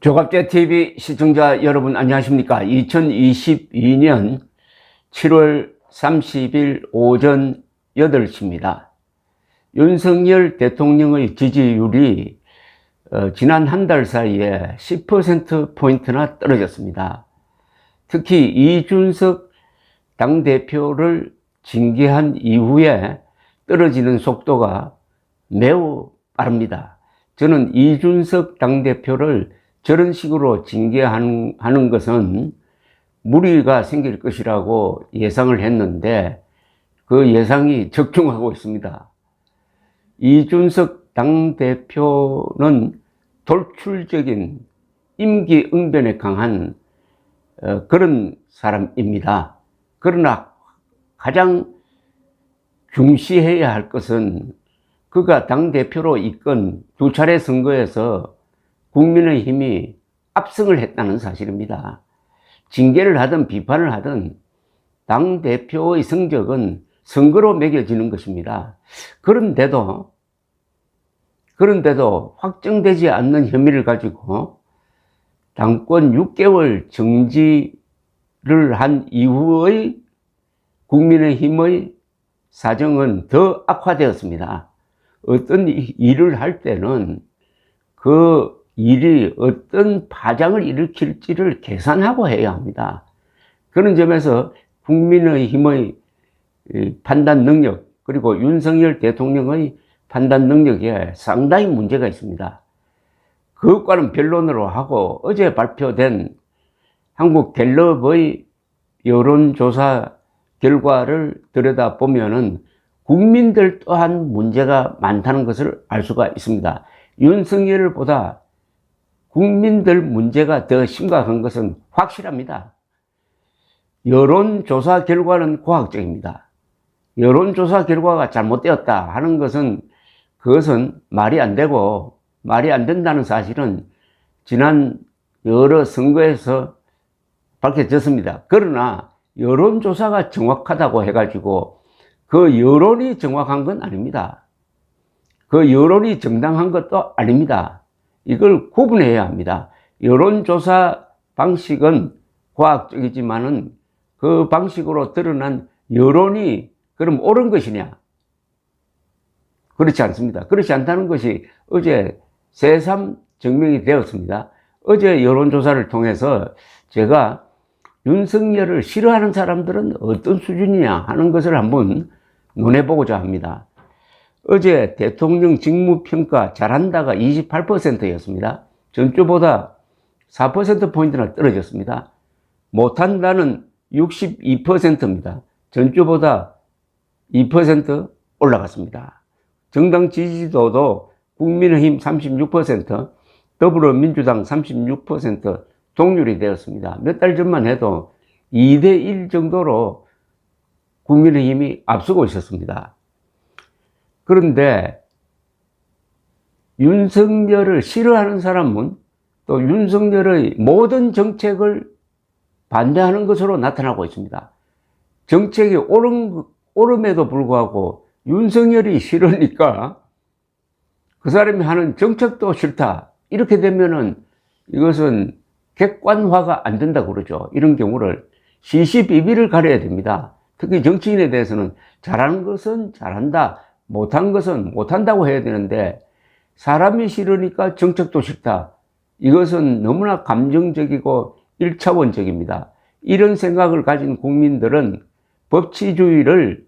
조갑제TV 시청자 여러분 안녕하십니까. 2022년 7월 30일 오전 8시입니다. 윤석열 대통령의 지지율이 지난 한 달 사이에 10%포인트나 떨어졌습니다. 특히 이준석 당대표를 징계한 이후에 떨어지는 속도가 매우 빠릅니다. 저는 이준석 당대표를 저런 식으로 징계하는 것은 무리가 생길 것이라고 예상을 했는데 그 예상이 적중하고 있습니다. 이준석 당대표는 돌출적인 임기응변에 강한 그런 사람입니다. 그러나 가장 중시해야 할 것은 그가 당대표로 이끈 두 차례 선거에서 국민의힘이 압승을 했다는 사실입니다. 징계를 하든 비판을 하든 당대표의 성적은 선거로 매겨지는 것입니다. 그런데도 확정되지 않는 혐의를 가지고 당권 6개월 정지를 한 이후의 국민의힘의 사정은 더 악화되었습니다. 어떤 일을 할 때는 그 일이 어떤 파장을 일으킬지를 계산하고 해야 합니다. 그런 점에서 국민의힘의 판단 능력 그리고 윤석열 대통령의 판단 능력에 상당히 문제가 있습니다. 그것과는 변론으로 하고 어제 발표된 한국갤럽의 여론조사 결과를 들여다보면은 국민들 또한 문제가 많다는 것을 알 수가 있습니다. 윤석열보다 국민들 문제가 더 심각한 것은 확실합니다. 여론조사 결과는 과학적입니다. 여론조사 결과가 잘못되었다 하는 것은 그것은 말이 안 되고 말이 안 된다는 사실은 지난 여러 선거에서 밝혀졌습니다. 그러나 여론조사가 정확하다고 해가지고 그 여론이 정확한 건 아닙니다. 그 여론이 정당한 것도 아닙니다. 이걸 구분해야 합니다. 여론조사 방식은 과학적이지만은 그 방식으로 드러난 여론이 그럼 옳은 것이냐? 그렇지 않습니다. 그렇지 않다는 것이 어제 새삼 증명이 되었습니다. 어제 여론조사를 통해서 제가 윤석열을 싫어하는 사람들은 어떤 수준이냐 하는 것을 한번 논해보고자 합니다. 어제 대통령 직무평가 잘한다가 28%였습니다. 전주보다 4%포인트나 떨어졌습니다. 못한다는 62%입니다. 전주보다 2% 올라갔습니다. 정당 지지도도 국민의힘 36%, 더불어민주당 36% 동률이 되었습니다. 몇 달 전만 해도 2대1 정도로 국민의힘이 앞서고 있었습니다. 그런데 윤석열을 싫어하는 사람은 또 윤석열의 모든 정책을 반대하는 것으로 나타나고 있습니다. 정책이 옳음에도 불구하고 윤석열이 싫으니까 그 사람이 하는 정책도 싫다. 이렇게 되면은 이것은 객관화가 안 된다고 그러죠. 이런 경우를 시시비비를 가려야 됩니다. 특히 정치인에 대해서는 잘하는 것은 잘한다. 못한 것은 못한다고 해야 되는데 사람이 싫으니까 정책도 싫다. 이것은 너무나 감정적이고 1차원적입니다. 이런 생각을 가진 국민들은 법치주의를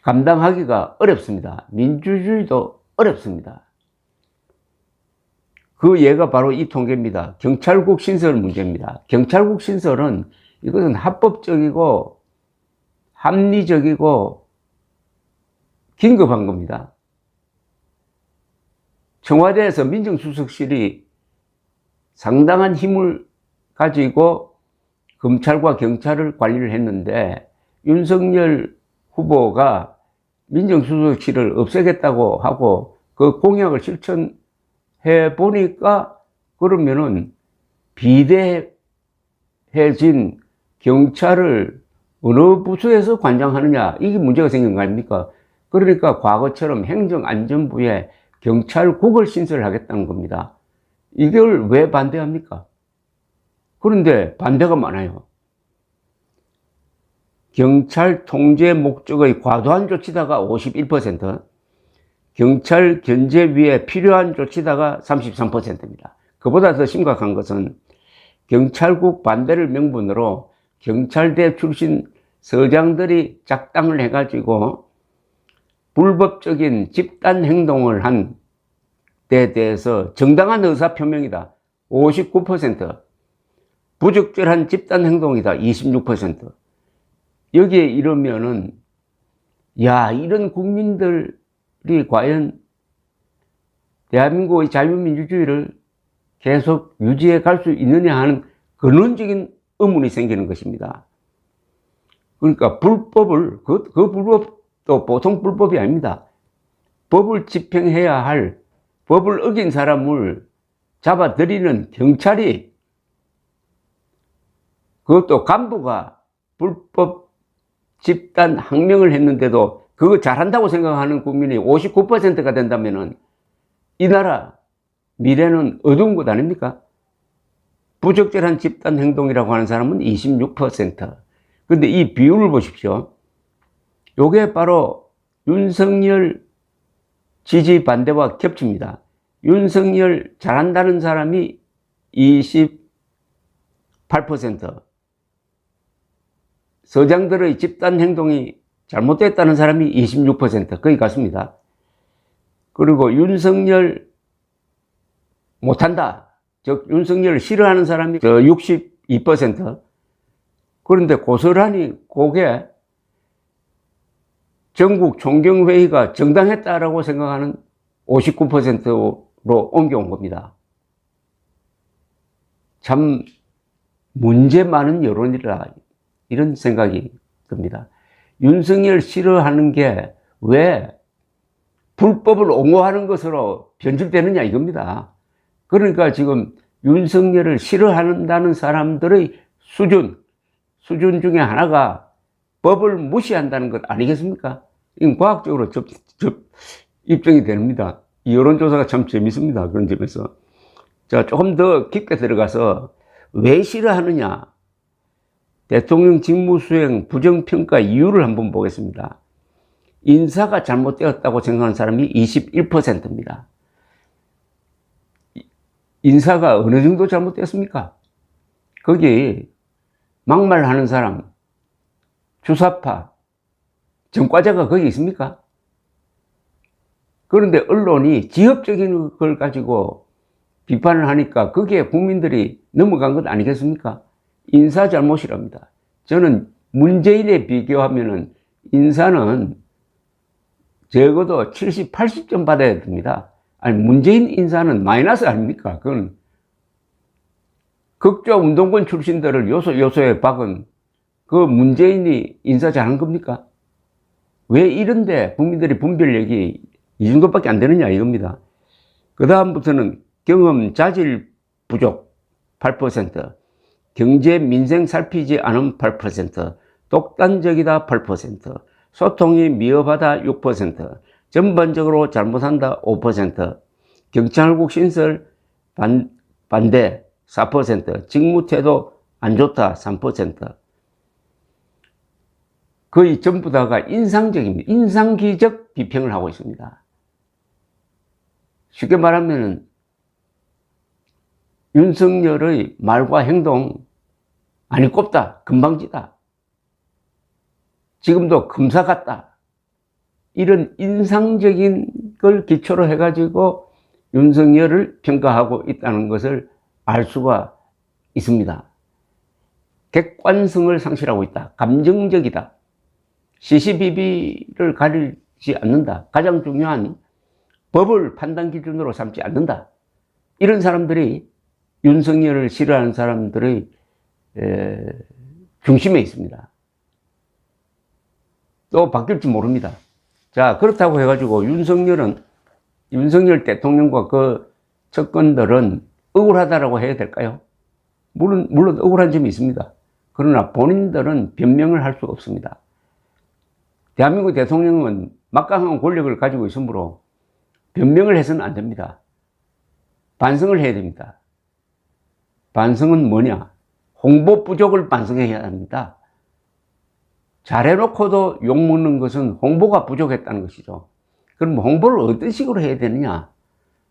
감당하기가 어렵습니다. 민주주의도 어렵습니다. 그 예가 바로 이 통계입니다. 경찰국 신설 문제입니다. 경찰국 신설은 이것은 합법적이고 합리적이고 긴급한 겁니다. 청와대에서 민정수석실이 상당한 힘을 가지고 검찰과 경찰을 관리를 했는데 윤석열 후보가 민정수석실을 없애겠다고 하고 그 공약을 실천해 보니까 그러면은 비대해진 경찰을 어느 부서에서 관장하느냐 이게 문제가 생긴 거 아닙니까? 그러니까 과거처럼 행정안전부에 경찰국을 신설하겠다는 겁니다. 이걸 왜 반대합니까? 그런데 반대가 많아요. 경찰 통제 목적의 과도한 조치다가 51%, 경찰 견제 위에 필요한 조치다가 33%입니다. 그보다 더 심각한 것은 경찰국 반대를 명분으로 경찰대 출신 서장들이 작당을 해가지고 불법적인 집단 행동을 한 데 대해서 정당한 의사표명이다 59%, 부적절한 집단 행동이다 26%. 여기에 이러면은 야, 이런 국민들이 과연 대한민국의 자유민주주의를 계속 유지해 갈 수 있느냐 하는 근원적인 의문이 생기는 것입니다. 그러니까 불법을, 그 불법도 보통 불법이 아닙니다. 법을 집행해야 할, 법을 어긴 사람을 잡아들이는 경찰이, 그것도 간부가 불법 집단 항명을 했는데도 그거 잘한다고 생각하는 국민이 59%가 된다면은 이 나라 미래는 어두운 것 아닙니까? 부적절한 집단 행동이라고 하는 사람은 26%. 근데 이 비율을 보십시오. 요게 바로 윤석열 지지 반대와 겹칩니다. 윤석열 잘한다는 사람이 28%, 서장들의 집단 행동이 잘못됐다는 사람이 26%, 거의 같습니다. 그리고 윤석열 못한다, 즉 윤석열을 싫어하는 사람이 62%. 그런데 고스란히 그게 전국 총경회의가 정당했다라고 생각하는 59%로 옮겨온 겁니다. 참 문제 많은 여론이라 이런 생각이 듭니다. 윤석열 싫어하는 게 왜 불법을 옹호하는 것으로 변질되느냐 이겁니다. 그러니까 지금 윤석열을 싫어한다는 사람들의 수준 중에 하나가 법을 무시한다는 것 아니겠습니까? 이건 과학적으로 입증이 됩니다. 이 여론조사가 참 재밌습니다. 그런 점에서. 자, 조금 더 깊게 들어가서 왜 싫어하느냐. 대통령 직무수행 부정평가 이유를 한번 보겠습니다. 인사가 잘못되었다고 생각하는 사람이 21%입니다. 인사가 어느 정도 잘못되었습니까? 거기 막말하는 사람, 주사파, 전과자가 거기 있습니까? 그런데 언론이 지엽적인 걸 가지고 비판을 하니까 거기에 국민들이 넘어간 것 아니겠습니까? 인사 잘못이랍니다. 저는 문재인에 비교하면은 인사는 적어도 70, 80점 받아야 됩니다. 아니, 문재인 인사는 마이너스 아닙니까? 그건 극좌 운동권 출신들을 요소에 박은 그 문재인이 인사 잘한 겁니까? 왜 이런데 국민들이 분별력이 이 정도밖에 안 되느냐 이겁니다. 그 다음부터는 경험 자질 부족 8%, 경제 민생 살피지 않은 8%, 독단적이다 8%, 소통이 미흡하다 6%, 전반적으로 잘못한다 5%, 경찰국 신설 반대 4%, 직무태도 안 좋다 3%. 거의 전부 다가 인상적입니다. 인상기적 비평을 하고 있습니다. 쉽게 말하면 윤석열의 말과 행동 아니 꼽다, 금방지다, 지금도 검사 같다, 이런 인상적인 걸 기초로 해가지고 윤석열을 평가하고 있다는 것을 알 수가 있습니다. 객관성을 상실하고 있다, 감정적이다, 시시비비를 가리지 않는다, 가장 중요한 법을 판단 기준으로 삼지 않는다. 이런 사람들이 윤석열을 싫어하는 사람들의 중심에 있습니다. 또 바뀔지 모릅니다. 자, 그렇다고 해가지고 윤석열 대통령과 그 측근들은 억울하다라고 해야 될까요? 물론 억울한 점이 있습니다. 그러나 본인들은 변명을 할 수가 없습니다. 대한민국 대통령은 막강한 권력을 가지고 있으므로 변명을 해서는 안 됩니다. 반성을 해야 됩니다. 반성은 뭐냐? 홍보 부족을 반성해야 합니다. 잘해놓고도 욕먹는 것은 홍보가 부족했다는 것이죠. 그럼 홍보를 어떤 식으로 해야 되느냐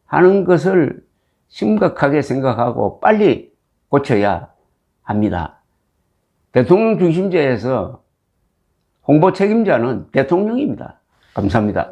하는 것을 심각하게 생각하고 빨리 고쳐야 합니다. 대통령 중심제에서 홍보 책임자는 대통령입니다. 감사합니다.